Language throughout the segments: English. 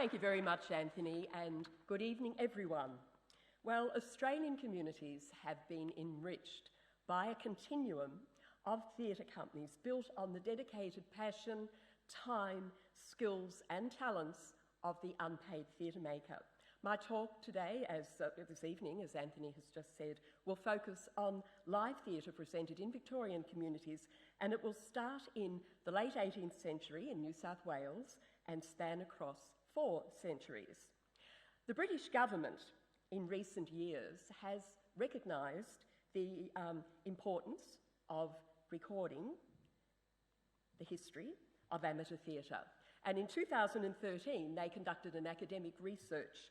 Thank you very much, Anthony, and good evening, everyone. Well, Australian communities have been enriched by a continuum of theatre companies built on the dedicated passion, time, skills and talents of the unpaid theatre maker. My talk today, this evening, as Anthony has just said, will focus on live theatre presented in Victorian communities, and it will start in the late 18th century in New South Wales and span across 4 centuries. The British government in recent years has recognised the importance of recording the history of amateur theatre. And in 2013, they conducted an academic research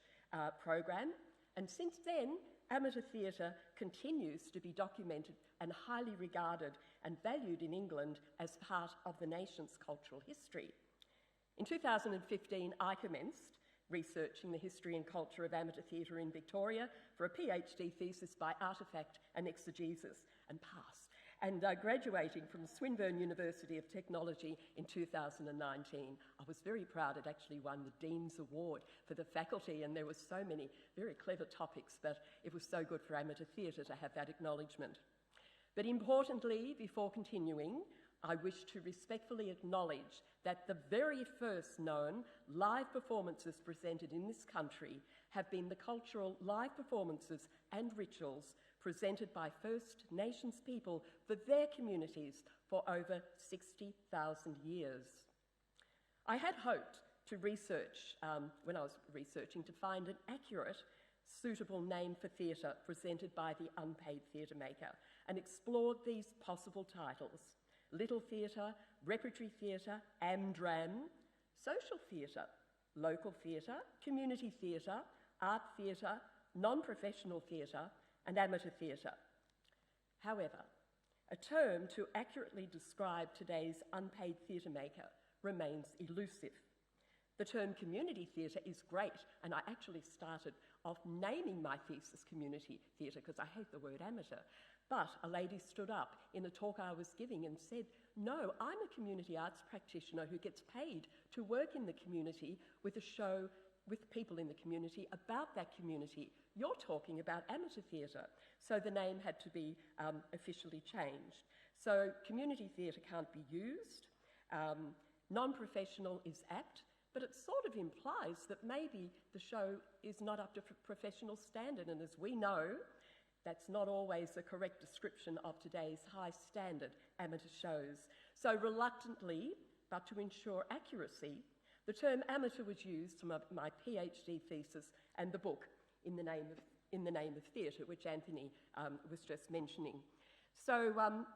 program, and since then, amateur theatre continues to be documented and highly regarded and valued in England as part of the nation's cultural history. In 2015, I commenced researching the history and culture of amateur theatre in Victoria for a PhD thesis by artefact and exegesis, and passed. And graduating from Swinburne University of Technology in 2019, I was very proud. It actually won the Dean's Award for the faculty, and there were so many very clever topics, but it was so good for amateur theatre to have that acknowledgement. But importantly, before continuing, I wish to respectfully acknowledge that the very first known live performances presented in this country have been the cultural live performances and rituals presented by First Nations people for their communities for over 60,000 years. I had hoped to research, when I was researching, to find an accurate, suitable name for theatre presented by the unpaid theatre maker, and explored these possible titles: Little Theatre, Repertory Theatre, Amdram, Social Theatre, Local Theatre, Community Theatre, Art Theatre, Non-Professional Theatre and Amateur Theatre. However, a term to accurately describe today's unpaid theatre maker remains elusive. The term community theatre is great, and I actually started off naming my thesis community theatre because I hate the word amateur. But a lady stood up in a talk I was giving and said, "No, I'm a community arts practitioner who gets paid to work in the community with a show with people in the community about that community. You're talking about amateur theatre." So the name had to be officially changed. So community theatre can't be used. Non-professional is apt, but it sort of implies that maybe the show is not up to professional standard, and as we know, that's not always a correct description of today's high-standard amateur shows. So reluctantly, but to ensure accuracy, the term amateur was used for my PhD thesis and the book In the Name of Theatre, which Anthony was just mentioning. So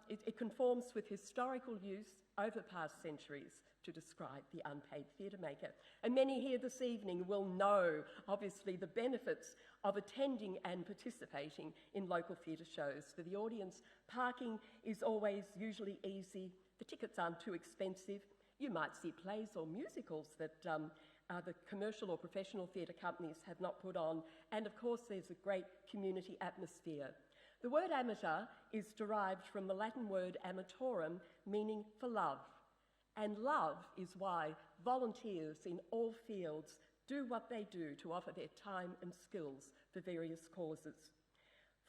it conforms with historical use over past centuries to describe the unpaid theatre maker. And many here this evening will know, obviously, the benefits of attending and participating in local theatre shows. For the audience, parking is always usually easy. The tickets aren't too expensive. You might see plays or musicals that the commercial or professional theatre companies have not put on. And of course, there's a great community atmosphere. The word amateur is derived from the Latin word amatorum, meaning for love. And love is why volunteers in all fields do what they do to offer their time and skills for various causes.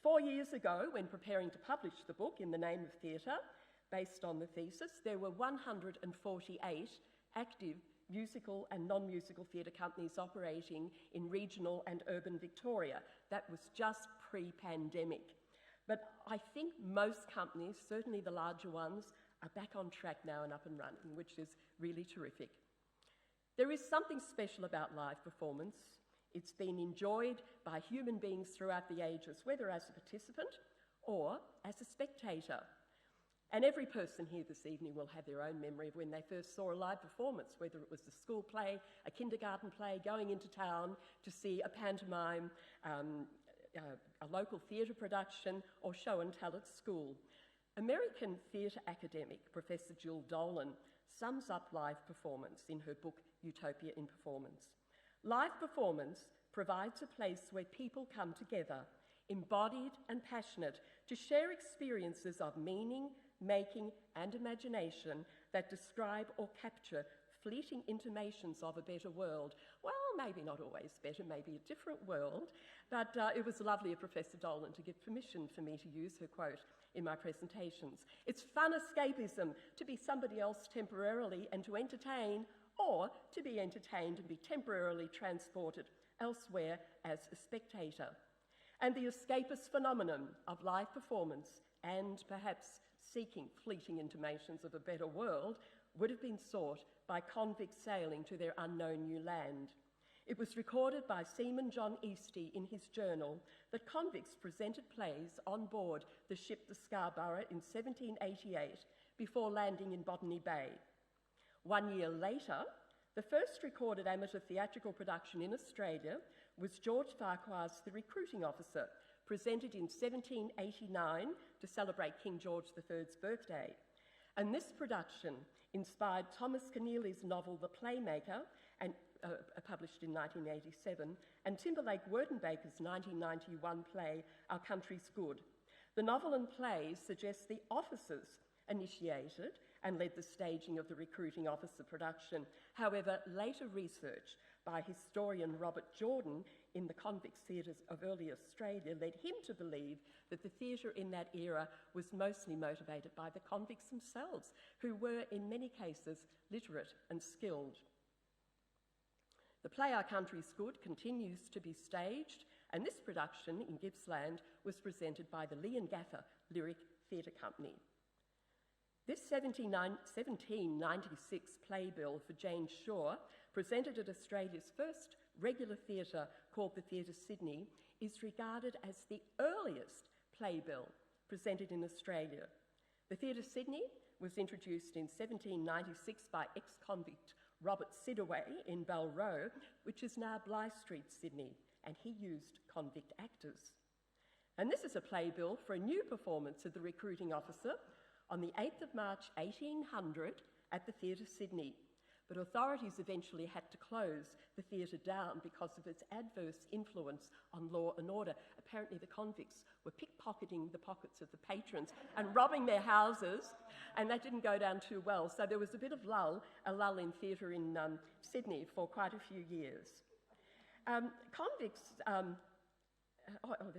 4 years ago, when preparing to publish the book In the Name of Theatre, based on the thesis, there were 148 active musical and non-musical theatre companies operating in regional and urban Victoria. That was just pre-pandemic. But I think most companies, certainly the larger ones, are back on track now and up and running, which is really terrific. There is something special about live performance. It's been enjoyed by human beings throughout the ages, whether as a participant or as a spectator. And every person here this evening will have their own memory of when they first saw a live performance, whether it was a school play, a kindergarten play, going into town to see a pantomime, a local theatre production, or show and tell at school. American theatre academic Professor Jill Dolan sums up live performance in her book Utopia in Performance. Live performance provides a place where people come together, embodied and passionate, to share experiences of meaning, making and imagination that describe or capture fleeting intimations of a better world. Well, maybe not always better, maybe a different world, but it was lovely of Professor Dolan to give permission for me to use her quote in my presentations. It's fun escapism to be somebody else temporarily and to entertain, or to be entertained and be temporarily transported elsewhere as a spectator. And the escapist phenomenon of live performance and perhaps seeking fleeting intimations of a better world would have been sought by convicts sailing to their unknown new land. It was recorded by Seaman John Eastie in his journal that convicts presented plays on board the ship the Scarborough in 1788 before landing in Botany Bay. 1 year later, the first recorded amateur theatrical production in Australia was George Farquhar's The Recruiting Officer, presented in 1789 to celebrate King George III's birthday. And this production inspired Thomas Keneally's novel The Playmaker, and published in 1987, and Timberlake Wertenbaker's 1991 play Our Country's Good. The novel and play suggest the officers initiated and led the staging of the Recruiting Officer production. However, later research by historian Robert Jordan in the convict theatres of early Australia led him to believe that the theatre in that era was mostly motivated by the convicts themselves, who were in many cases literate and skilled. The play Our Country's Good continues to be staged, and this production in Gippsland was presented by the Lee and Gaffer Lyric Theatre Company. This 1796 playbill for Jane Shaw, presented at Australia's first regular theatre called the Theatre Sydney, is regarded as the earliest playbill presented in Australia. The Theatre Sydney was introduced in 1796 by ex-convict Robert Sidaway in Bell Row, which is now Bligh Street, Sydney, and he used convict actors. And this is a playbill for a new performance of The Recruiting Officer on the 8th of March 1800 at the Theatre Sydney. But authorities eventually had to close the theatre down because of its adverse influence on law and order. Apparently the convicts were pickpocketing the pockets of the patrons and robbing their houses, and that didn't go down too well. So there was a bit of a lull in theatre in Sydney for quite a few years. There's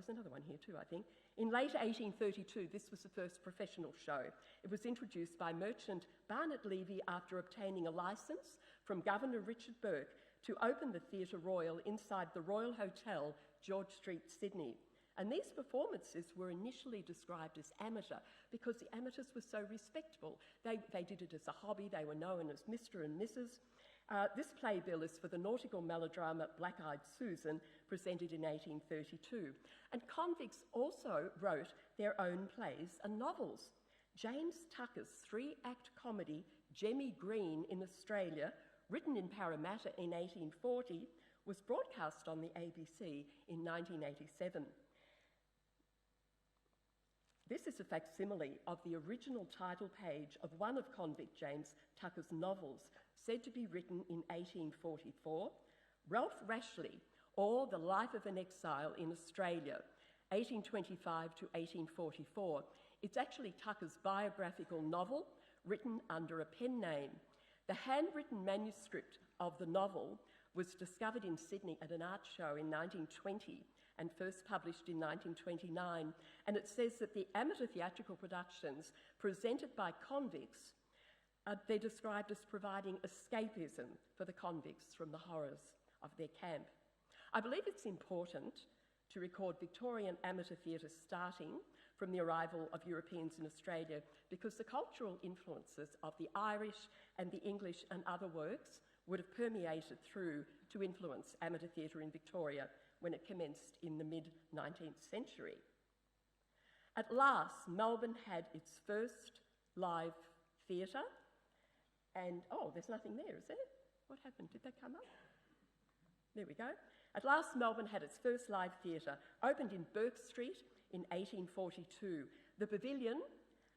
another one here too, I think. In late 1832, this was the first professional show. It was introduced by merchant Barnett Levy after obtaining a licence from Governor Richard Burke to open the Theatre Royal inside the Royal Hotel, George Street, Sydney. And these performances were initially described as amateur because the amateurs were so respectable. They did it as a hobby. They were known as Mr. and Mrs. This playbill is for the nautical melodrama Black-Eyed Susan, presented in 1832. And convicts also wrote their own plays and novels. James Tucker's three-act comedy Jemmy Green in Australia, written in Parramatta in 1840, was broadcast on the ABC in 1987. This is a facsimile of the original title page of one of convict James Tucker's novels, said to be written in 1844, Ralph Rashley, or The Life of an Exile in Australia, 1825 to 1844. It's actually Tucker's biographical novel, written under a pen name. The handwritten manuscript of the novel was discovered in Sydney at an art show in 1920 and first published in 1929, and it says that the amateur theatrical productions presented by convicts, they're described as providing escapism for the convicts from the horrors of their camp. I believe it's important to record Victorian amateur theatre starting from the arrival of Europeans in Australia because the cultural influences of the Irish and the English and other works would have permeated through to influence amateur theatre in Victoria when it commenced in the mid-19th century. At last, Melbourne had its first live theatre, and there's nothing there, is there? What happened? Did that come up? There we go. At last, Melbourne had its first live theatre, opened in Burke Street in 1842. The Pavilion,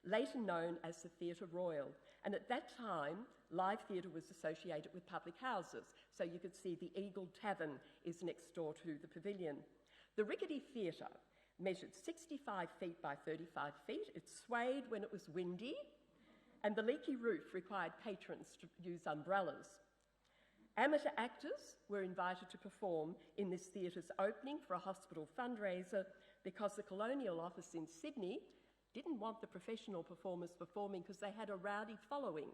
later known as the Theatre Royal, and at that time, live theatre was associated with public houses, so you could see the Eagle Tavern is next door to the Pavilion. The Rickety Theatre measured 65 feet by 35 feet. It swayed when it was windy, and the leaky roof required patrons to use umbrellas. Amateur actors were invited to perform in this theatre's opening for a hospital fundraiser because the Colonial Office in Sydney didn't want the professional performers performing because they had a rowdy following.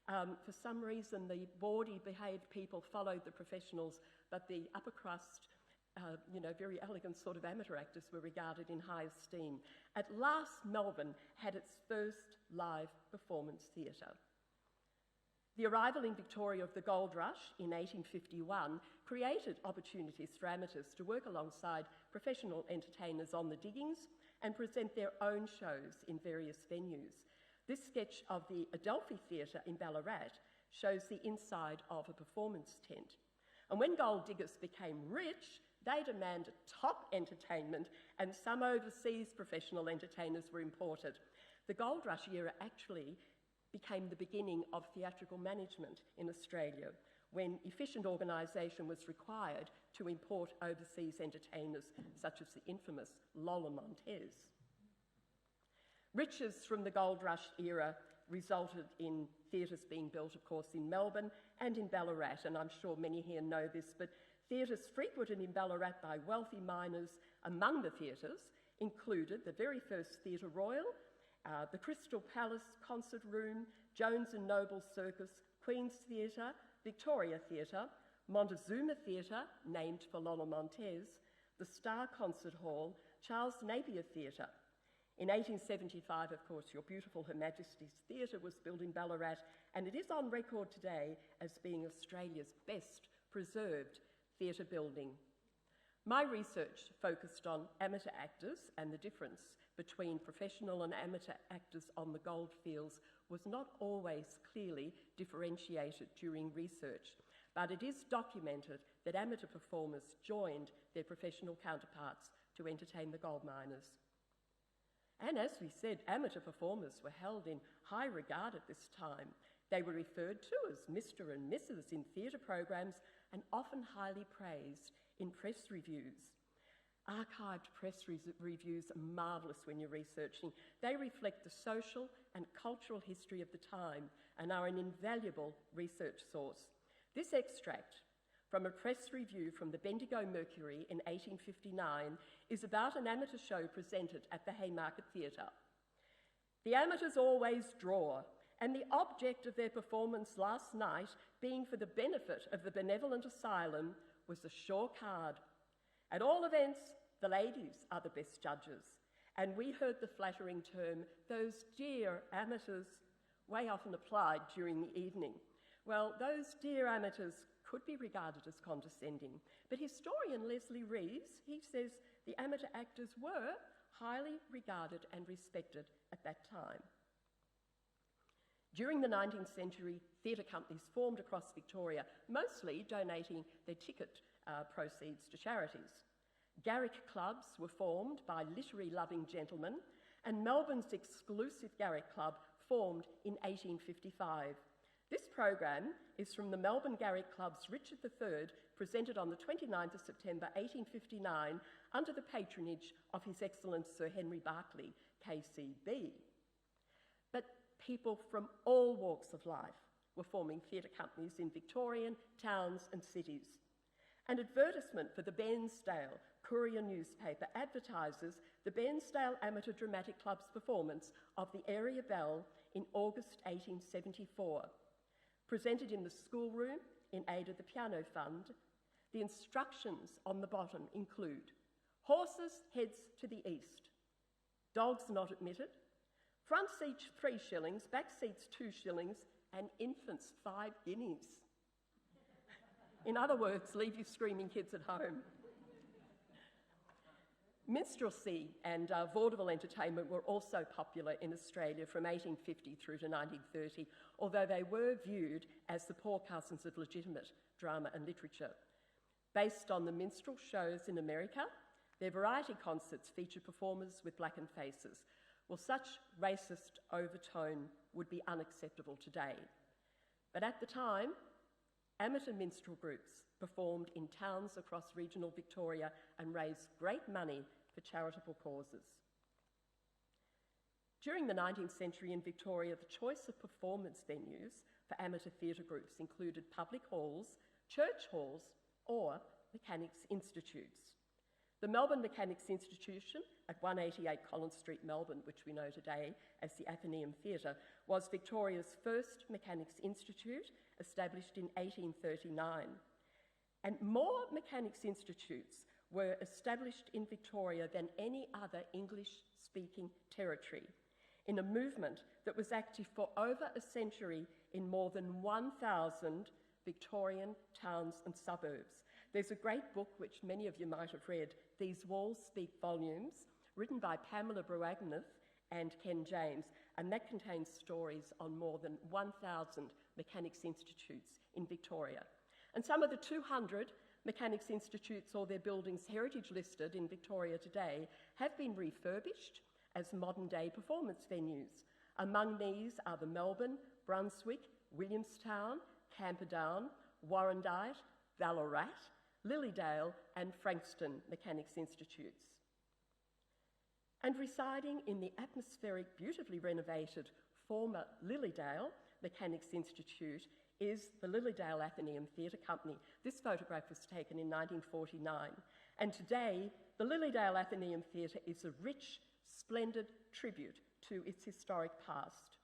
For some reason, the bawdy behaved people followed the professionals, but the upper crust, very elegant sort of amateur actors were regarded in high esteem. At last, Melbourne had its first live performance theatre. The arrival in Victoria of the gold rush in 1851 created opportunities for amateurs to work alongside professional entertainers on the diggings and present their own shows in various venues. This sketch of the Adelphi Theatre in Ballarat shows the inside of a performance tent. And when gold diggers became rich, they demanded top entertainment, and some overseas professional entertainers were imported. The gold rush era actually became the beginning of theatrical management in Australia, when efficient organisation was required to import overseas entertainers such as the infamous Lola Montez. Riches from the gold rush era resulted in theatres being built, of course, in Melbourne and in Ballarat, and I'm sure many here know this, but theatres frequented in Ballarat by wealthy miners among the theatres included the very first Theatre Royal, the Crystal Palace Concert Room, Jones and Noble Circus, Queen's Theatre, Victoria Theatre, Montezuma Theatre, named for Lola Montez, the Star Concert Hall, Charles Napier Theatre. In 1875, of course, your beautiful Her Majesty's Theatre was built in Ballarat, and it is on record today as being Australia's best preserved theatre building. My research focused on amateur actors, and the difference between professional and amateur actors on the goldfields was not always clearly differentiated during research, but it is documented that amateur performers joined their professional counterparts to entertain the gold miners. And as we said, amateur performers were held in high regard at this time. They were referred to as Mr. and Mrs. in theatre programs and often highly praised in press reviews. Archived press reviews are marvellous when you're researching. They reflect the social and cultural history of the time and are an invaluable research source. This extract from a press review from the Bendigo Mercury in 1859 is about an amateur show presented at the Haymarket Theatre. The amateurs always draw, and the object of their performance last night, being for the benefit of the Benevolent Asylum, was a sure card. At all events, the ladies are the best judges, and we heard the flattering term, "those dear amateurs," way often applied during the evening. Well, those dear amateurs could be regarded as condescending, but historian Leslie Reeves, he says the amateur actors were highly regarded and respected at that time. During the 19th century, theatre companies formed across Victoria, mostly donating their ticket proceeds to charities. Garrick clubs were formed by literary-loving gentlemen, and Melbourne's exclusive Garrick Club formed in 1855. This program is from the Melbourne Garrick Club's Richard III, presented on the 29th of September 1859 under the patronage of His Excellence Sir Henry Berkeley, KCB. But people from all walks of life were forming theatre companies in Victorian towns and cities. An advertisement for the Bairnsdale Courier newspaper advertises the Bairnsdale Amateur Dramatic Club's performance of The Area Bell in August 1874. Presented in the schoolroom in aid of the Piano Fund, the instructions on the bottom include horses' heads to the east, dogs not admitted, front seats 3 shillings, back seats 2 shillings, and infants 5 guineas. In other words, leave your screaming kids at home. Minstrelsy and vaudeville entertainment were also popular in Australia from 1850 through to 1930, although they were viewed as the poor cousins of legitimate drama and literature. Based on the minstrel shows in America, their variety concerts featured performers with blackened faces. Well, such racist overtone would be unacceptable today. But at the time, amateur minstrel groups performed in towns across regional Victoria and raised great money for charitable causes. During the 19th century in Victoria, the choice of performance venues for amateur theatre groups included public halls, church halls, or mechanics institutes. The Melbourne Mechanics Institution at 188 Collins Street, Melbourne, which we know today as the Athenaeum Theatre, was Victoria's first mechanics institute, established in 1839. And more mechanics institutes were established in Victoria than any other English-speaking territory, in a movement that was active for over a century in more than 1,000 Victorian towns and suburbs. There's a great book, which many of you might have read, These Walls Speak Volumes, written by Pamela Bruagnath and Ken James, and that contains stories on more than 1,000 mechanics institutes in Victoria. And some of the 200 mechanics institutes or their buildings heritage listed in Victoria today have been refurbished as modern-day performance venues. Among these are the Melbourne, Brunswick, Williamstown, Camperdown, Warrandyte, Ballarat, Lilydale and Frankston Mechanics Institutes. And residing in the atmospheric, beautifully renovated former Lilydale Mechanics Institute is the Lilydale Athenaeum Theatre Company. This photograph was taken in 1949, and today the Lilydale Athenaeum Theatre is a rich, splendid tribute to its historic past.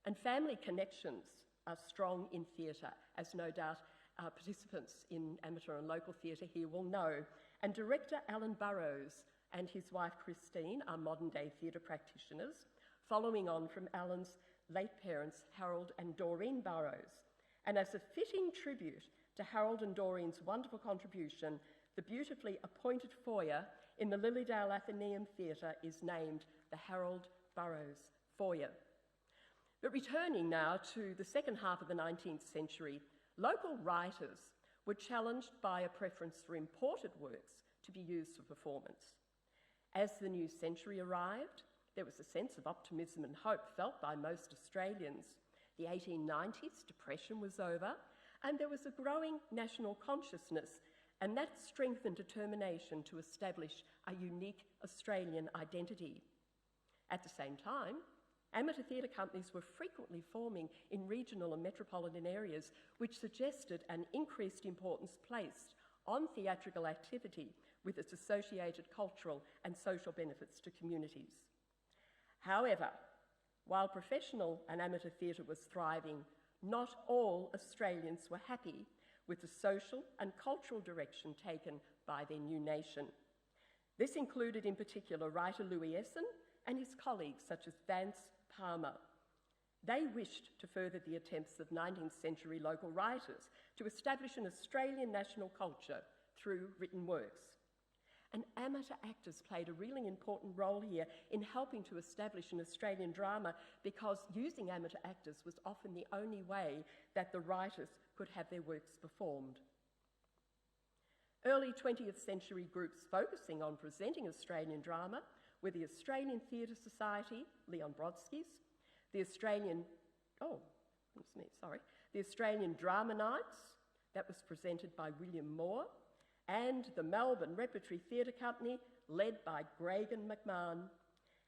And family connections are strong in theatre, as no doubt participants in amateur and local theatre here will know. And director Alan Burrows and his wife Christine are modern-day theatre practitioners, following on from Alan's late parents, Harold and Doreen Burrows. And as a fitting tribute to Harold and Doreen's wonderful contribution, the beautifully appointed foyer in the Lilydale Athenaeum Theatre is named the Harold Burrows Foyer. But returning now to the second half of the 19th century, local writers were challenged by a preference for imported works to be used for performance. As the new century arrived, there was a sense of optimism and hope felt by most Australians. The 1890s, depression was over, and there was a growing national consciousness, and that strengthened determination to establish a unique Australian identity. At the same time, amateur theatre companies were frequently forming in regional and metropolitan areas, which suggested an increased importance placed on theatrical activity with its associated cultural and social benefits to communities. However, while professional and amateur theatre was thriving, not all Australians were happy with the social and cultural direction taken by their new nation. This included in particular writer Louis Esson and his colleagues such as Vance Palmer. They wished to further the attempts of 19th century local writers to establish an Australian national culture through written works. And amateur actors played a really important role here in helping to establish an Australian drama, because using amateur actors was often the only way that the writers could have their works performed. Early 20th century groups focusing on presenting Australian drama were the Australian Theatre Society, Leon Brodsky's, the Australian Drama Nights, that was presented by William Moore, and the Melbourne Repertory Theatre Company, led by Gregan McMahon.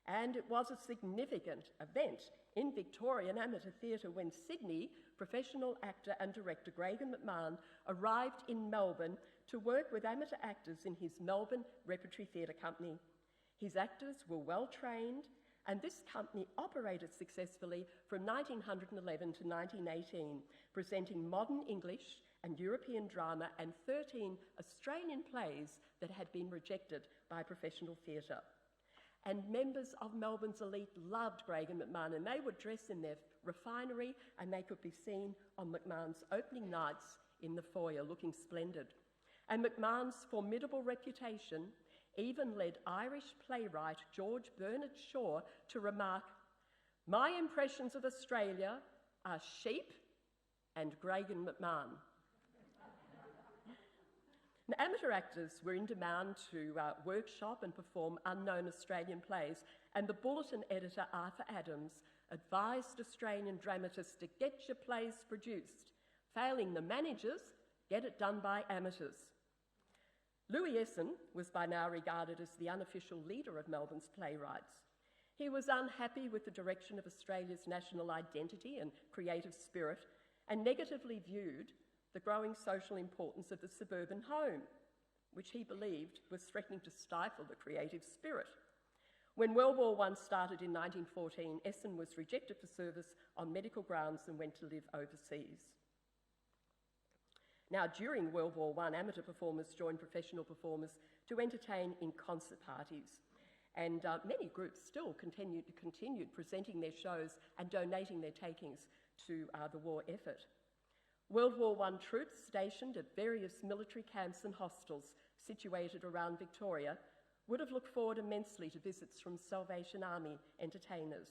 And it was a significant event in Victorian amateur theatre when Sydney professional actor and director Gregan McMahon arrived in Melbourne to work with amateur actors in his Melbourne Repertory Theatre Company. His actors were well trained, and this company operated successfully from 1911 to 1918, presenting modern English and European drama and 13 Australian plays that had been rejected by professional theatre. And members of Melbourne's elite loved Gregan McMahon, and they would dress in their refinery, and they could be seen on McMahon's opening nights in the foyer looking splendid. And McMahon's formidable reputation even led Irish playwright George Bernard Shaw to remark, "My impressions of Australia are sheep and Gregan McMahon." Now, amateur actors were in demand to workshop and perform unknown Australian plays, and the Bulletin editor Arthur Adams advised Australian dramatists to get your plays produced. Failing the managers, get it done by amateurs. Louis Esson was by now regarded as the unofficial leader of Melbourne's playwrights. He was unhappy with the direction of Australia's national identity and creative spirit, and negatively viewed the growing social importance of the suburban home, which he believed was threatening to stifle the creative spirit. When World War I started in 1914, Essen was rejected for service on medical grounds and went to live overseas. Now, during World War I, amateur performers joined professional performers to entertain in concert parties, and many groups still continued presenting their shows and donating their takings to the war effort. World War I troops stationed at various military camps and hostels situated around Victoria would have looked forward immensely to visits from Salvation Army entertainers.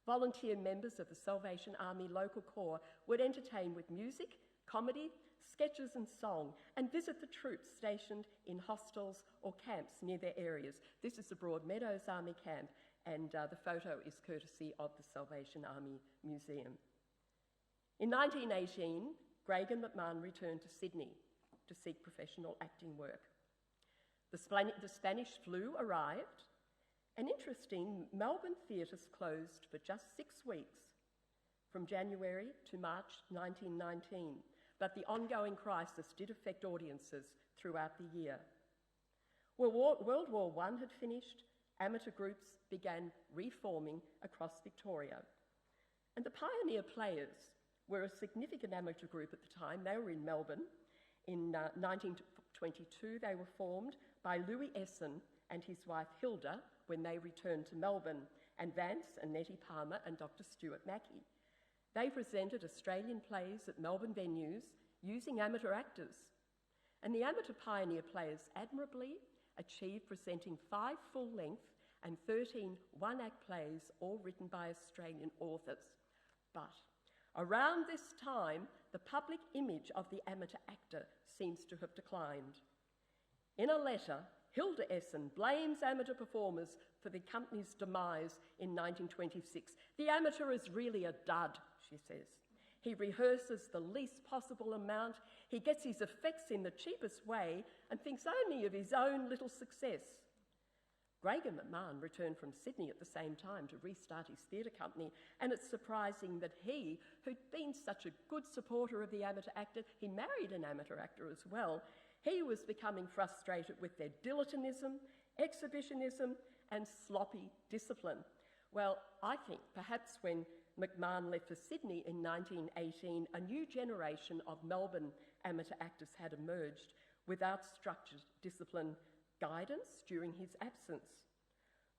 Volunteer members of the Salvation Army Local Corps would entertain with music, comedy, sketches and song, and visit the troops stationed in hostels or camps near their areas. This is the Broadmeadows Army Camp, and the photo is courtesy of the Salvation Army Museum. In 1918, Greig and McMahon returned to Sydney to seek professional acting work. The Spanish flu arrived, and interesting, Melbourne theatres closed for just 6 weeks, from January to March 1919, but the ongoing crisis did affect audiences throughout the year. World War I had finished, amateur groups began reforming across Victoria, and the Pioneer Players were a significant amateur group at the time. They were in Melbourne. In 1922, they were formed by Louis Essen and his wife Hilda when they returned to Melbourne, and Vance and Nettie Palmer and Dr. Stuart Mackey. They presented Australian plays at Melbourne venues using amateur actors. And the amateur Pioneer Players admirably achieved presenting 5 full-length and 13 one-act plays, all written by Australian authors. But around this time, the public image of the amateur actor seems to have declined. In a letter, Hilda Essen blames amateur performers for the company's demise in 1926. The amateur is really a dud, she says. He rehearses the least possible amount, he gets his effects in the cheapest way, and thinks only of his own little success. Greig and McMahon returned from Sydney at the same time to restart his theatre company, and it's surprising that he, who'd been such a good supporter of the amateur actor, he married an amateur actor as well, he was becoming frustrated with their dilettantism, exhibitionism, and sloppy discipline. Well, I think perhaps when McMahon left for Sydney in 1918, a new generation of Melbourne amateur actors had emerged without structured discipline guidance during his absence.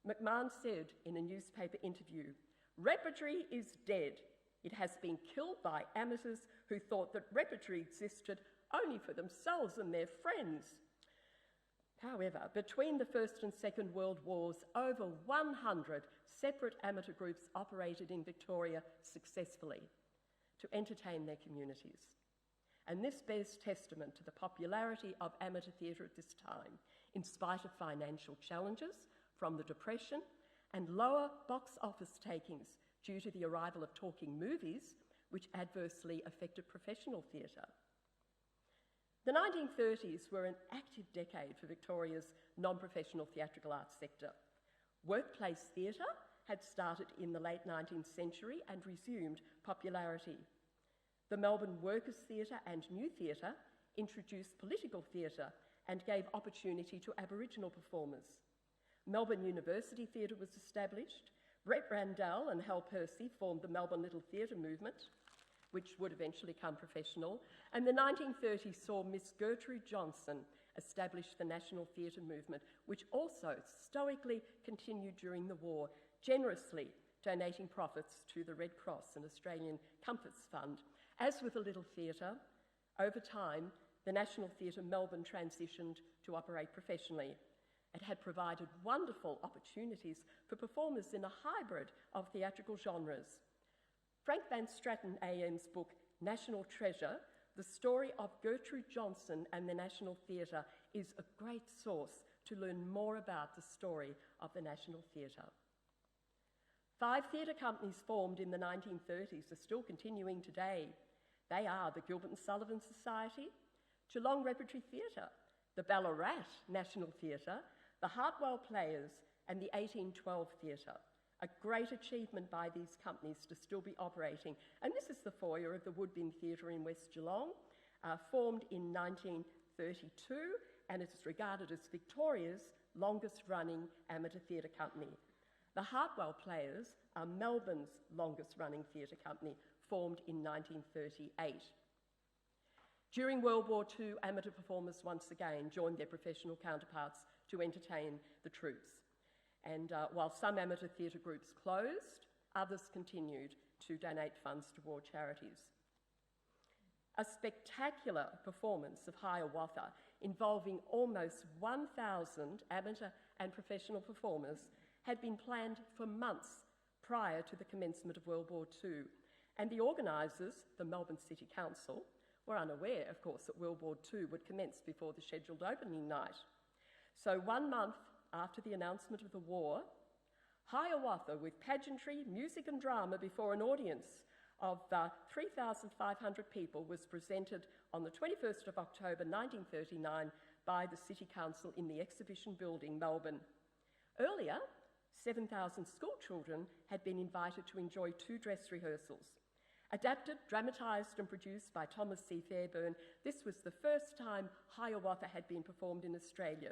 McMahon said in a newspaper interview, "Repertory is dead. It has been killed by amateurs who thought that repertory existed only for themselves and their friends." However, between the First and Second World Wars, over 100 separate amateur groups operated in Victoria successfully to entertain their communities. And this bears testament to the popularity of amateur theatre at this time, in spite of financial challenges from the Depression and lower box office takings due to the arrival of talking movies, which adversely affected professional theatre. The 1930s were an active decade for Victoria's non-professional theatrical arts sector. Workplace theatre had started in the late 19th century and resumed popularity. The Melbourne Workers' Theatre and New Theatre introduced political theatre and gave opportunity to Aboriginal performers. Melbourne University Theatre was established. Brett Randall and Hal Percy formed the Melbourne Little Theatre movement, which would eventually become professional, and the 1930s saw Miss Gertrude Johnson establish the National Theatre movement, which also stoically continued during the war, generously donating profits to the Red Cross and Australian Comforts Fund. As with the Little Theatre, over time, the National Theatre Melbourne transitioned to operate professionally. It had provided wonderful opportunities for performers in a hybrid of theatrical genres. Frank Van Straten AM's book, National Treasure, the story of Gertrude Johnson and the National Theatre, is a great source to learn more about the story of the National Theatre. 5 theatre companies formed in the 1930s are still continuing today. They are the Gilbert and Sullivan Society, Geelong Repertory Theatre, the Ballarat National Theatre, the Hartwell Players, and the 1812 Theatre. A great achievement by these companies to still be operating. And this is the foyer of the Woodbine Theatre in West Geelong. formed in 1932, and it is regarded as Victoria's longest-running amateur theatre company. The Hartwell Players are Melbourne's longest-running theatre company, formed in 1938. During World War II, amateur performers once again joined their professional counterparts to entertain the troops. And while some amateur theatre groups closed, others continued to donate funds to war charities. A spectacular performance of Hiawatha involving almost 1,000 amateur and professional performers had been planned for months prior to the commencement of World War II, and the organisers, the Melbourne City Council, were unaware, of course, that World War II would commence before the scheduled opening night. So 1 month after the announcement of the war, Hiawatha, with pageantry, music and drama before an audience of 3,500 people, was presented on the 21st of October 1939 by the City Council in the Exhibition Building, Melbourne. Earlier, 7,000 school children had been invited to enjoy 2 dress rehearsals. Adapted, dramatised and produced by Thomas C. Fairbairn, this was the first time Hiawatha had been performed in Australia,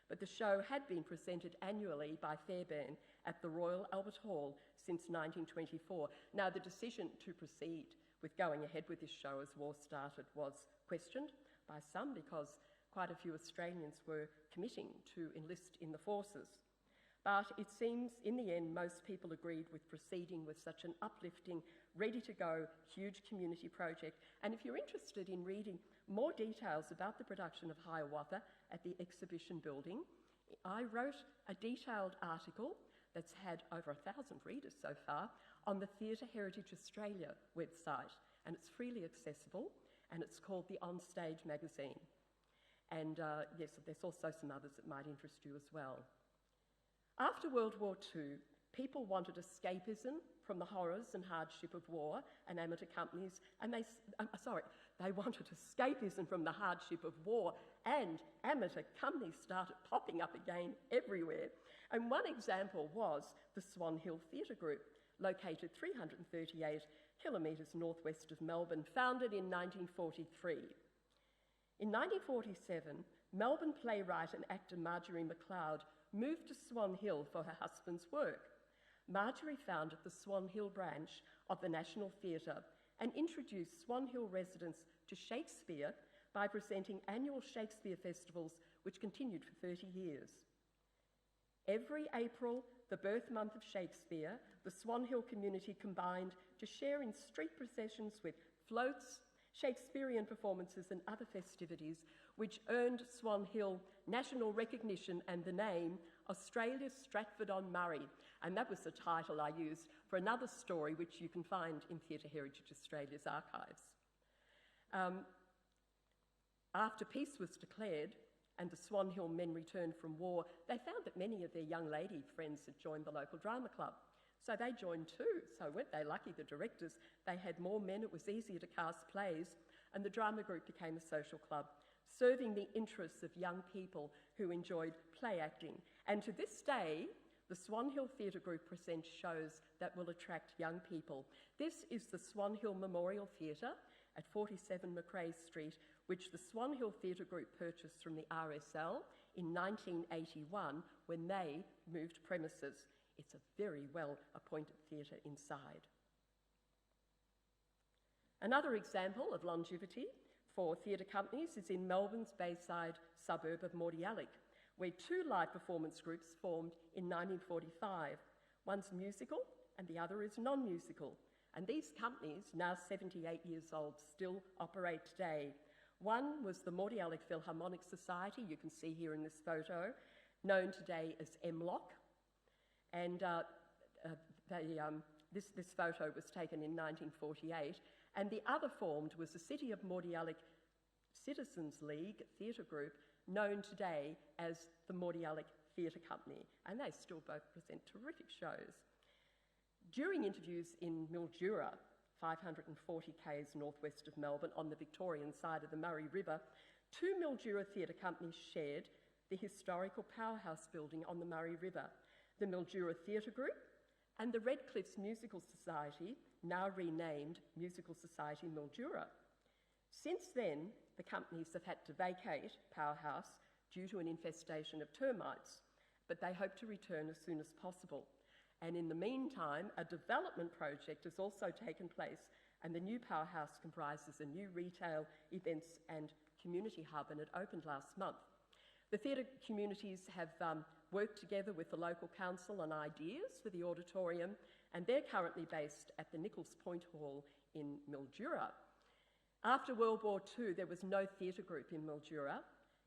but the show had been presented annually by Fairbairn at the Royal Albert Hall since 1924. Now, the decision to proceed with going ahead with this show as war started was questioned by some because quite a few Australians were committing to enlist in the forces. But it seems in the end most people agreed with proceeding with such an uplifting, ready-to-go, huge community project. And if you're interested in reading more details about the production of Hiawatha at the Exhibition Building, I wrote a detailed article that's had over 1,000 readers so far on the Theatre Heritage Australia website, and it's freely accessible, and it's called the Onstage Magazine. And yes, there's also some others that might interest you as well. After World War II, people wanted escapism from the horrors and hardship of war and amateur companies, and they wanted escapism from the hardship of war, and amateur companies started popping up again everywhere. And one example was the Swan Hill Theatre Group, located 338 kilometres northwest of Melbourne, founded in 1943. In 1947, Melbourne playwright and actor Marjorie McLeod moved to Swan Hill for her husband's work. Marjorie founded the Swan Hill branch of the National Theatre and introduced Swan Hill residents to Shakespeare by presenting annual Shakespeare festivals which continued for 30 years. Every April, the birth month of Shakespeare, the Swan Hill community combined to share in street processions with floats, Shakespearean performances and other festivities which earned Swan Hill national recognition and the name Australia's Stratford-on-Murray. And that was the title I used for another story which you can find in Theatre Heritage Australia's archives. After peace was declared and the Swan Hill men returned from war, they found that many of their young lady friends had joined the local drama club. So they joined too. So weren't they lucky, the directors? They had more men, it was easier to cast plays, and the drama group became a social club, serving the interests of young people who enjoyed play acting. And to this day, the Swan Hill Theatre Group presents shows that will attract young people. This is the Swan Hill Memorial Theatre at 47 Macrae Street, which the Swan Hill Theatre Group purchased from the RSL in 1981 when they moved premises. It's a very well-appointed theatre inside. Another example of longevity for theatre companies is in Melbourne's Bayside suburb of Mordialloc, where 2 live performance groups formed in 1945. One's musical and the other is non-musical. And these companies, now 78 years old, still operate today. One was the Mordialloc Philharmonic Society, you can see here in this photo, known today as MLOC. And this photo was taken in 1948. And the other formed was the City of Mordialloc Citizens League Theatre Group, known today as the Mordialloc Theatre Company. And they still both present terrific shows. During interviews in Mildura, 540 k's northwest of Melbourne on the Victorian side of the Murray River, 2 Mildura theatre companies shared the historical powerhouse building on the Murray River, the Mildura Theatre Group and the Redcliffs Musical Society, now renamed Musical Society Mildura. Since then, the companies have had to vacate Powerhouse due to an infestation of termites, but they hope to return as soon as possible. And in the meantime, a development project has also taken place, and the new Powerhouse comprises a new retail, events and community hub, and it opened last month. The theatre communities have worked together with the local council on ideas for the auditorium, and they're currently based at the Nichols Point Hall in Mildura. After World War II, there was no theatre group in Mildura,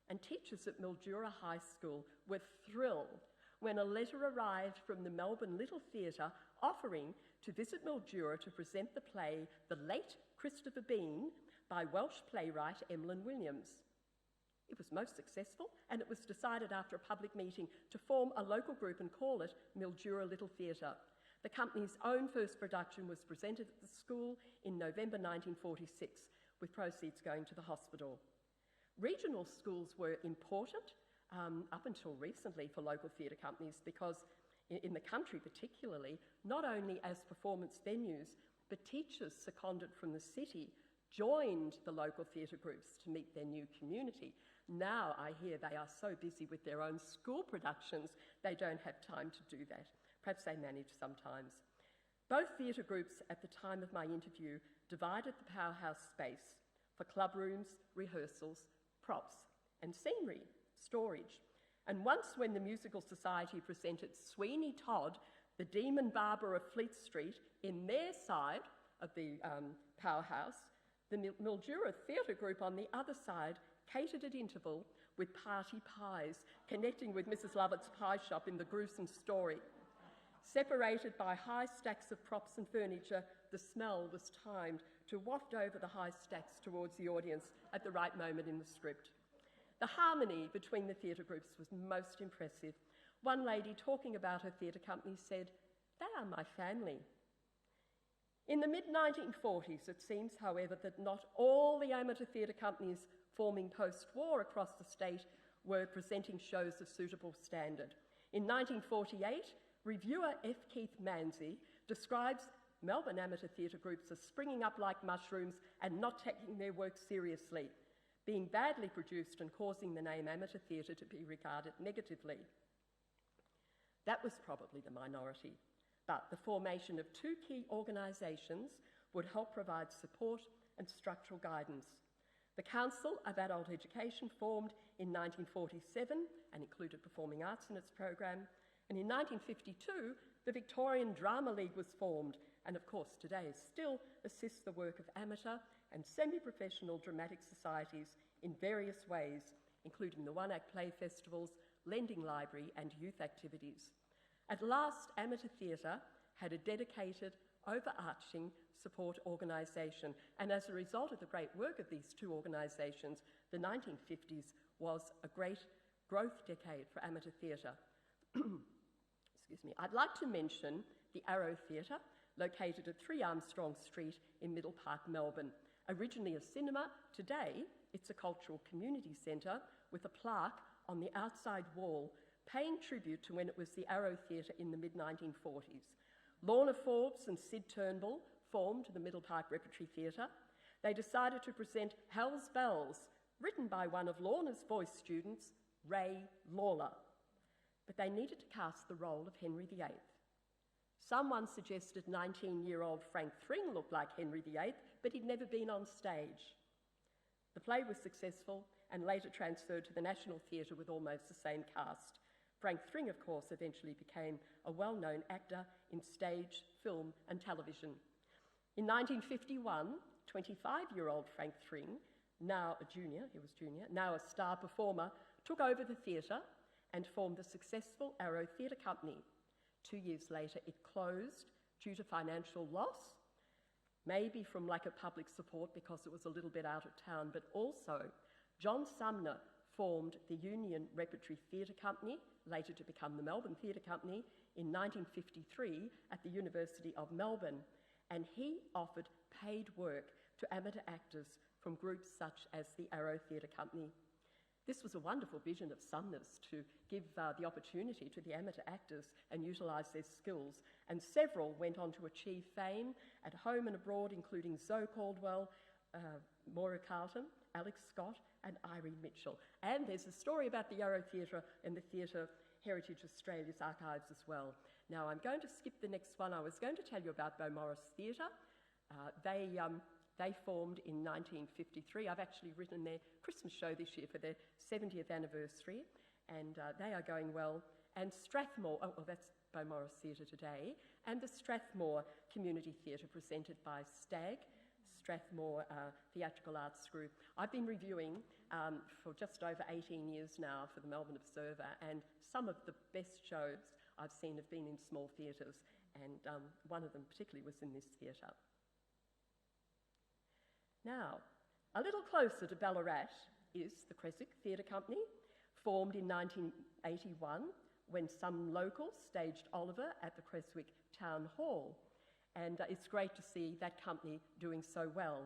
and teachers at Mildura High School were thrilled when a letter arrived from the Melbourne Little Theatre offering to visit Mildura to present the play The Late Christopher Bean by Welsh playwright Emlyn Williams. It was most successful, and it was decided after a public meeting to form a local group and call it Mildura Little Theatre. The company's own first production was presented at the school in November 1946, with proceeds going to the hospital. Regional schools were important up until recently for local theatre companies because in the country particularly, not only as performance venues, but teachers seconded from the city joined the local theatre groups to meet their new community. Now I hear they are so busy with their own school productions, they don't have time to do that. Perhaps they manage sometimes. Both theatre groups at the time of my interview divided the Powerhouse space for club rooms, rehearsals, props and scenery, storage. And once when the Musical Society presented Sweeney Todd, the Demon Barber of Fleet Street, in their side of the Powerhouse, the Mildura Theatre Group on the other side catered at interval with party pies, connecting with Mrs. Lovett's pie shop in the gruesome story. Separated by high stacks of props and furniture, the smell was timed to waft over the high stacks towards the audience at the right moment in the script. The harmony between the theatre groups was most impressive. One lady talking about her theatre company said, "They are my family." In the mid-1940s, it seems, however, that not all the amateur theatre companies forming post-war across the state were presenting shows of suitable standard. In 1948, reviewer F. Keith Manzi describes Melbourne amateur theatre groups as springing up like mushrooms and not taking their work seriously, being badly produced and causing the name amateur theatre to be regarded negatively. That was probably the minority, but the formation of two key organisations would help provide support and structural guidance. The Council of Adult Education formed in 1947 and included performing arts in its program, and in 1952 the Victorian Drama League was formed, and of course today still assists the work of amateur and semi-professional dramatic societies in various ways, including the one-act play festivals, lending library and youth activities. At last, amateur theatre had a dedicated, overarching support organisation, and as a result of the great work of these two organisations, the 1950s was a great growth decade for amateur theatre. Excuse me. I'd like to mention the Arrow Theatre, located at 3 Armstrong Street in Middle Park, Melbourne. Originally a cinema, today it's a cultural community centre with a plaque on the outside wall paying tribute to when it was the Arrow Theatre in the mid-1940s. Lorna Forbes and Sid Turnbull formed the Middle Park Repertory Theatre. They decided to present Hell's Bells, written by one of Lorna's voice students, Ray Lawler. But they needed to cast the role of Henry VIII. Someone suggested 19-year-old Frank Thring looked like Henry VIII, but he'd never been on stage. The play was successful and later transferred to the National Theatre with almost the same cast. Frank Thring, of course, eventually became a well-known actor in stage, film and television. In 1951, 25-year-old Frank Thring, now a junior, now a star performer, took over the theatre and formed the successful Arrow Theatre Company. 2 years later, it closed due to financial loss, maybe from lack of public support because it was a little bit out of town, but also John Sumner formed the Union Repertory Theatre Company, later to become the Melbourne Theatre Company, in 1953 at the University of Melbourne, and he offered paid work to amateur actors from groups such as the Arrow Theatre Company. This was a wonderful vision of Sumner's to give the opportunity to the amateur actors and utilise their skills, and several went on to achieve fame at home and abroad, including Zoe Caldwell, Maura Carlton, Alex Scott and Irene Mitchell. And there's a story about the Yarrow Theatre and the Theatre Heritage Australia's archives as well. Now I'm going to skip the next one. I was going to tell you about Beaumaris Theatre. They formed in 1953. I've actually written their Christmas show this year for their 70th anniversary, and they are going well. And Strathmore, oh well, that's Beaumaris Theatre today, and the Strathmore Community Theatre presented by STAG, Strathmore Theatrical Arts Group. I've been reviewing for just over 18 years now for the Melbourne Observer, and some of the best shows I've seen have been in small theatres, and one of them particularly was in this theatre. Now, a little closer to Ballarat is the Creswick Theatre Company, formed in 1981 when some locals staged Oliver at the Creswick Town Hall. And it's great to see that company doing so well.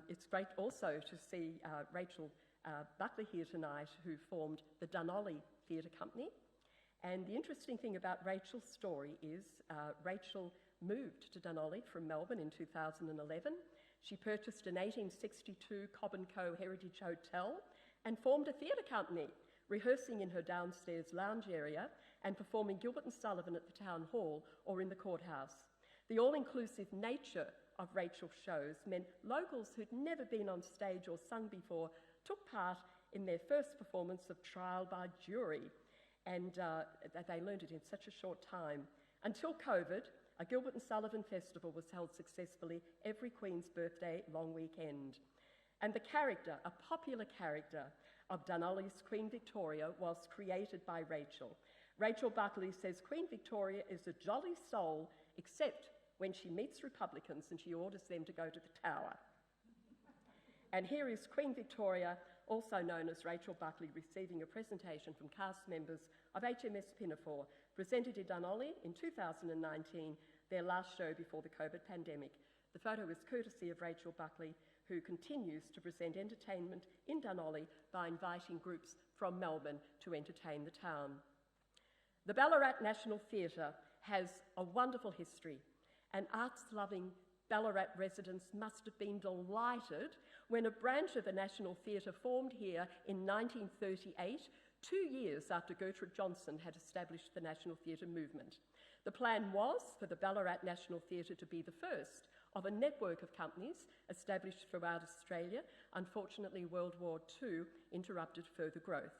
It's great also to see Rachel Buckley here tonight, who formed the Dunolly Theatre Company. And the interesting thing about Rachel's story is Rachel moved to Dunolly from Melbourne in 2011. She purchased an 1862 Cobb & Co Heritage Hotel and formed a theatre company, rehearsing in her downstairs lounge area and performing Gilbert and Sullivan at the Town Hall or in the courthouse. The all-inclusive nature of Rachel's shows meant locals who'd never been on stage or sung before took part in their first performance of Trial by Jury, and they learned it in such a short time. Until COVID, a Gilbert and Sullivan festival was held successfully every Queen's Birthday long weekend. And the character, a popular character of Dunolly's Queen Victoria, was created by Rachel. Rachel Buckley says Queen Victoria is a jolly soul, except when she meets Republicans and she orders them to go to the Tower. And here is Queen Victoria, also known as Rachel Buckley, receiving a presentation from cast members of HMS Pinafore, presented in Dunolly in 2019, their last show before the COVID pandemic. The photo is courtesy of Rachel Buckley, who continues to present entertainment in Dunolly by inviting groups from Melbourne to entertain the town. The Ballarat National Theatre has a wonderful history, and arts-loving Ballarat residents must have been delighted when a branch of the National Theatre formed here in 1938, 2 years after Gertrude Johnson had established the National Theatre movement. The plan was for the Ballarat National Theatre to be the first of a network of companies established throughout Australia. Unfortunately, World War II interrupted further growth.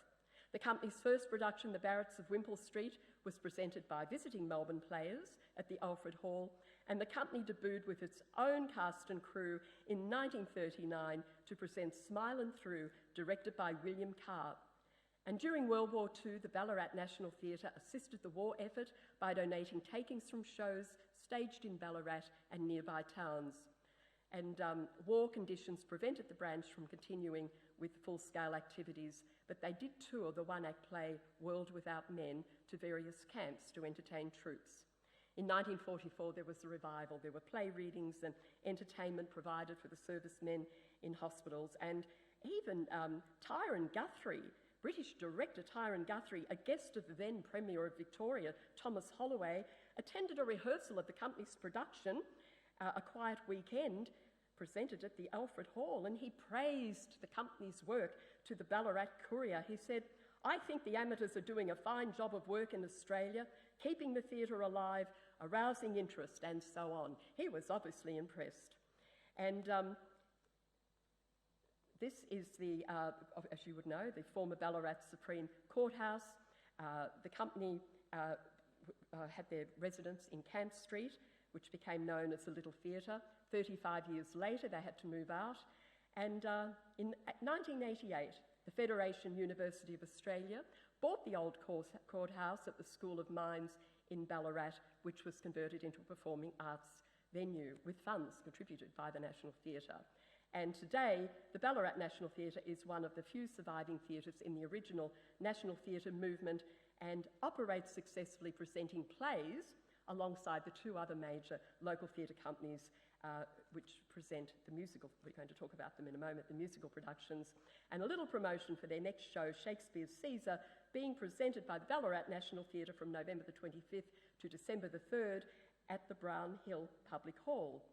The company's first production, The Barretts of Wimpole Street, was presented by visiting Melbourne players at the Alfred Hall, and the company debuted with its own cast and crew in 1939 to present Smilin' Through, directed by William Carr. And during World War II, the Ballarat National Theatre assisted the war effort by donating takings from shows staged in Ballarat and nearby towns. And war conditions prevented the branch from continuing with full-scale activities, but they did tour the one-act play World Without Men to various camps to entertain troops. In 1944, there was a revival. There were play readings and entertainment provided for the servicemen in hospitals, and even Tyrone Guthrie, British director Tyrone Guthrie, a guest of the then Premier of Victoria, Thomas Holloway, attended a rehearsal of the company's production, A Quiet Weekend, presented at the Alfred Hall, and he praised the company's work to the Ballarat Courier. He said, "I think the amateurs are doing a fine job of work in Australia, keeping the theatre alive, arousing interest," and so on. He was obviously impressed. And this is the, as you would know, the former Ballarat Supreme Courthouse. The company had their residence in Camp Street, which became known as the Little Theatre. 35 years later, they had to move out. And in 1988, the Federation University of Australia bought the old courthouse at the School of Mines in Ballarat, which was converted into a performing arts venue with funds contributed by the National Theatre. And today, the Ballarat National Theatre is one of the few surviving theatres in the original National Theatre movement and operates successfully, presenting plays alongside the two other major local theatre companies which present the musical, we're going to talk about them in a moment, the musical productions, and a little promotion for their next show, Shakespeare's Caesar, being presented by the Ballarat National Theatre from November the 25th to December the 3rd at the Brown Hill Public Hall.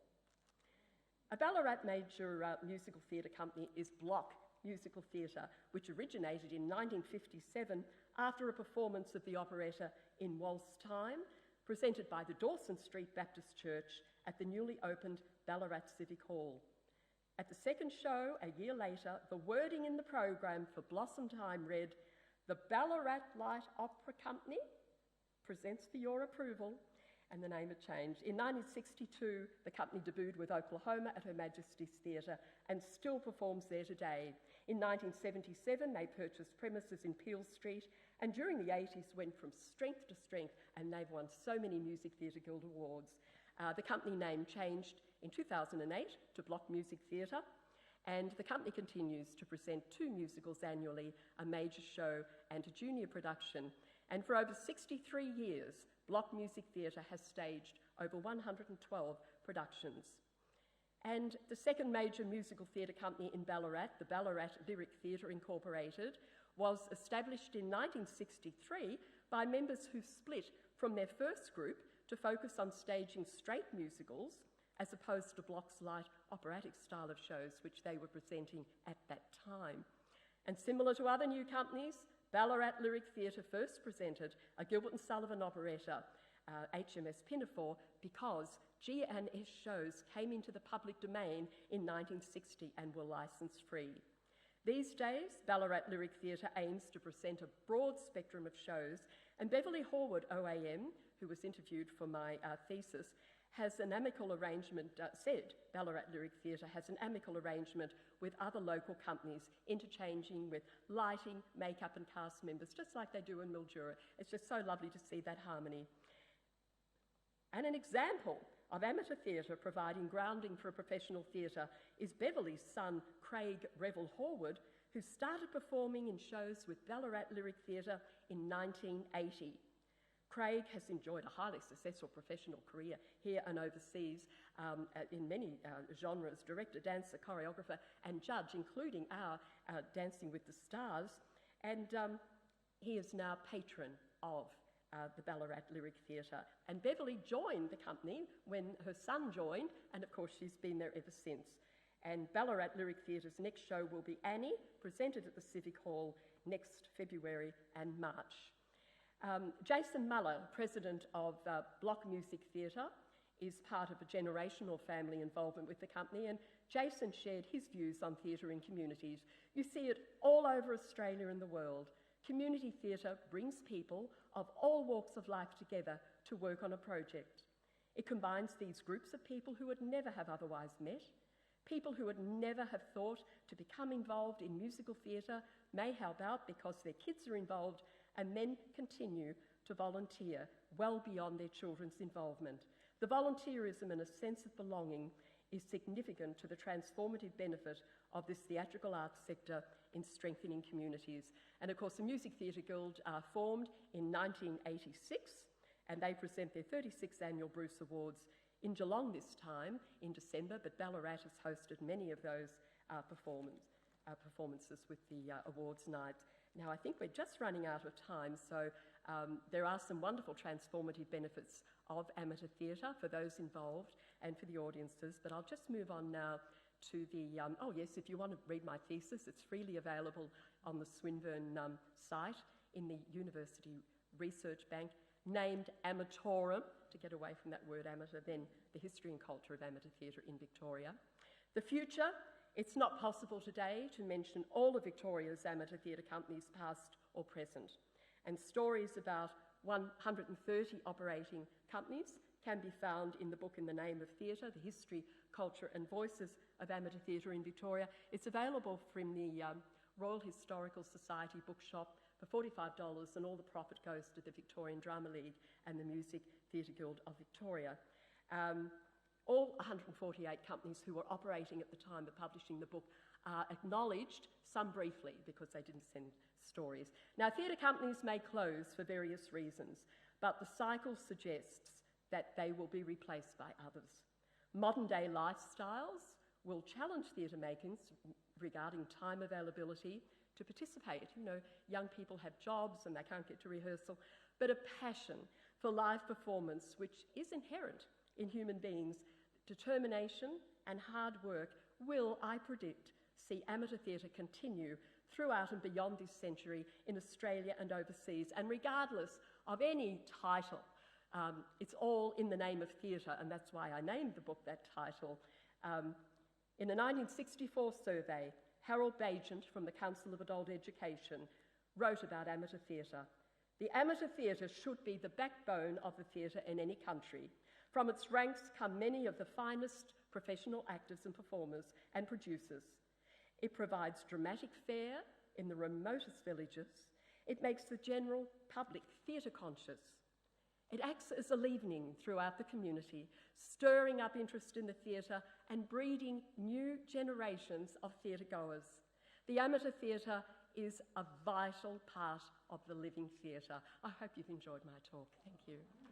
A Ballarat major musical theatre company is Block Musical Theatre, which originated in 1957 after a performance of the operetta In Waltz Time, presented by the Dawson Street Baptist Church at the newly opened Ballarat Civic Hall. At the second show, a year later, the wording in the program for Blossom Time read, "The Ballarat Light Opera Company presents for your approval," and the name had changed. In 1962, the company debuted with Oklahoma at Her Majesty's Theatre and still performs there today. In 1977, they purchased premises in Peel Street, and during the 80s went from strength to strength, and they've won so many Music Theatre Guild awards. The company name changed in 2008 to Block Music Theatre, and the company continues to present 2 musicals annually, a major show and a junior production. And for over 63 years, Block Music Theatre has staged over 112 productions. And the second major musical theatre company in Ballarat, the Ballarat Lyric Theatre Incorporated, was established in 1963 by members who split from their first group to focus on staging straight musicals as opposed to Block's light operatic style of shows which they were presenting at that time. And similar to other new companies, Ballarat Lyric Theatre first presented a Gilbert and Sullivan operetta, HMS Pinafore, because G&S shows came into the public domain in 1960 and were licence-free. These days, Ballarat Lyric Theatre aims to present a broad spectrum of shows, and Beverly Horwood OAM, who was interviewed for my thesis, has an amicable arrangement, said Ballarat Lyric Theatre has an amicable arrangement with other local companies, interchanging with lighting, makeup and cast members, just like they do in Mildura. It's just so lovely to see that harmony. And an example of amateur theatre providing grounding for a professional theatre is Beverly's son, Craig Revel Horwood, who started performing in shows with Ballarat Lyric Theatre in 1980. Craig has enjoyed a highly successful professional career here and overseas in many genres, director, dancer, choreographer and judge, including our Dancing with the Stars. And he is now patron of the Ballarat Lyric Theatre. And Beverly joined the company when her son joined, and of course she's been there ever since. And Ballarat Lyric Theatre's next show will be Annie, presented at the Civic Hall next February and March. Jason Muller, president of Block Music Theatre, is part of a generational family involvement with the company, and Jason shared his views on theatre in communities. You see it all over Australia and the world. Community theatre brings people of all walks of life together to work on a project. It combines these groups of people who would never have otherwise met. People who would never have thought to become involved in musical theatre may help out because their kids are involved and then continue to volunteer well beyond their children's involvement. The volunteerism and a sense of belonging is significant to the transformative benefit of this theatrical arts sector in strengthening communities. And of course, the Music Theatre Guild formed in 1986, and they present their 36th annual Bruce Awards in Geelong this time in December, but Ballarat has hosted many of those performances with the awards nights. Now, I think we're just running out of time, so there are some wonderful transformative benefits of amateur theatre for those involved and for the audiences, but I'll just move on now to the, oh yes, if you want to read my thesis, it's freely available on the Swinburne site in the University Research Bank, named Amatorum, to get away from that word amateur, then the history and culture of amateur theatre in Victoria. The future. It's not possible today to mention all of Victoria's amateur theatre companies, past or present, and stories about 130 operating companies can be found in the book In the Name of Theatre, The History, Culture and Voices of Amateur Theatre in Victoria. It's available from the Royal Historical Society bookshop for $45, and all the profit goes to the Victorian Drama League and the Music Theatre Guild of Victoria. All 148 companies who were operating at the time of publishing the book are acknowledged, some briefly, because they didn't send stories. Now, theatre companies may close for various reasons, but the cycle suggests that they will be replaced by others. Modern-day lifestyles will challenge theatre makers regarding time availability to participate. You know, young people have jobs and they can't get to rehearsal, but a passion for live performance, which is inherent in human beings, determination and hard work will, I predict, see amateur theatre continue throughout and beyond this century in Australia and overseas. And regardless of any title, it's all in the name of theatre, and that's why I named the book that title. In the 1964 survey, Harold Bagent from the Council of Adult Education wrote about amateur theatre. The amateur theatre should be the backbone of the theatre in any country. From its ranks come many of the finest professional actors and performers and producers. It provides dramatic fare in the remotest villages. It makes the general public theatre conscious. It acts as a leavening throughout the community, stirring up interest in the theatre and breeding new generations of theatre goers. The amateur theatre is a vital part of the living theatre. I hope you've enjoyed my talk. Thank you.